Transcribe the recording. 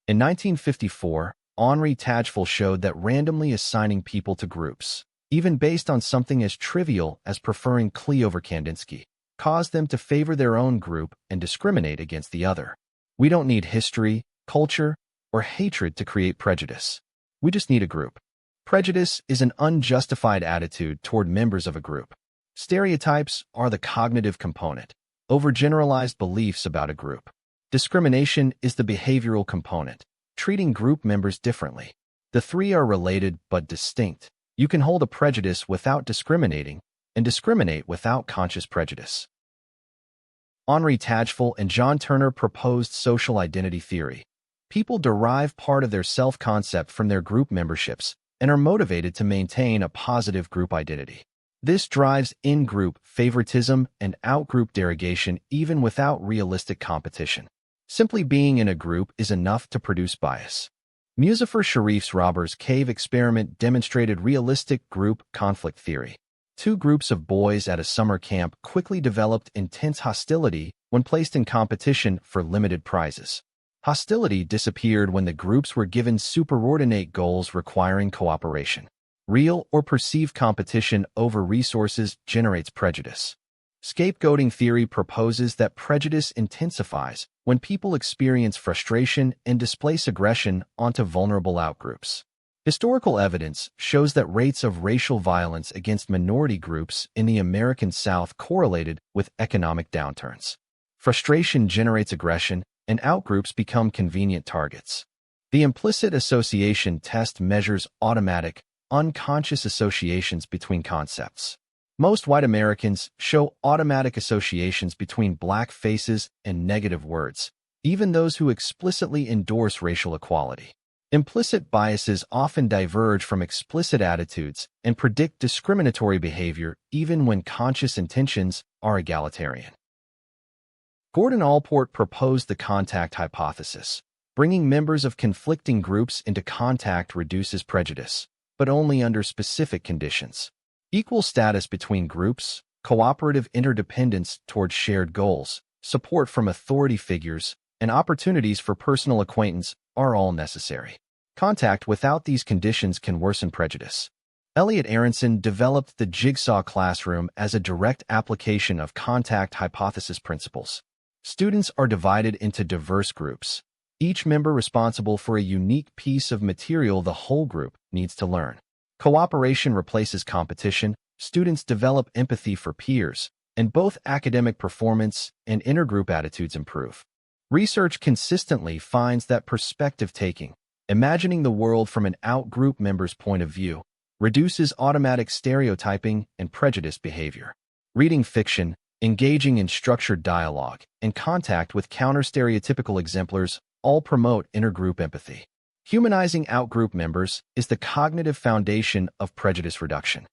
In 1954, Henri Tajfel showed that randomly assigning people to groups, even based on something as trivial as preferring Klee over Kandinsky, caused them to favor their own group and discriminate against the other. We don't need history, culture, or hatred to create prejudice. We just need a group. Prejudice is an unjustified attitude toward members of a group. Stereotypes are the cognitive component, overgeneralized beliefs about a group. Discrimination is the behavioral component, treating group members differently. The three are related but distinct. You can hold a prejudice without discriminating and discriminate without conscious prejudice. Henri Tajfel and John Turner proposed social identity theory. People derive part of their self-concept from their group memberships and are motivated to maintain a positive group identity. This drives in-group favoritism and out-group derogation even without realistic competition. Simply being in a group is enough to produce bias. Muzafer Sharif's Robbers Cave experiment demonstrated realistic group conflict theory. Two groups of boys at a summer camp quickly developed intense hostility when placed in competition for limited prizes. Hostility disappeared when the groups were given superordinate goals requiring cooperation. Real or perceived competition over resources generates prejudice. Scapegoating theory proposes that prejudice intensifies when people experience frustration and displace aggression onto vulnerable outgroups. Historical evidence shows that rates of racial violence against minority groups in the American South correlated with economic downturns. Frustration generates aggression, and outgroups become convenient targets. The implicit association test measures automatic, unconscious associations between concepts. Most white Americans show automatic associations between black faces and negative words, even those who explicitly endorse racial equality. Implicit biases often diverge from explicit attitudes and predict discriminatory behavior even when conscious intentions are egalitarian. Gordon Allport proposed the contact hypothesis. Bringing members of conflicting groups into contact reduces prejudice, but only under specific conditions. Equal status between groups, cooperative interdependence towards shared goals, support from authority figures, and opportunities for personal acquaintance are all necessary. Contact without these conditions can worsen prejudice. Elliot Aronson developed the jigsaw classroom as a direct application of contact hypothesis principles. Students are divided into diverse groups, each member responsible for a unique piece of material the whole group needs to learn. Cooperation replaces competition, students develop empathy for peers, and both academic performance and intergroup attitudes improve. Research consistently finds that perspective-taking, imagining the world from an out-group member's point of view, reduces automatic stereotyping and prejudiced behavior. Reading fiction, engaging in structured dialogue, and contact with counter-stereotypical exemplars all promote intergroup empathy. Humanizing out-group members is the cognitive foundation of prejudice reduction.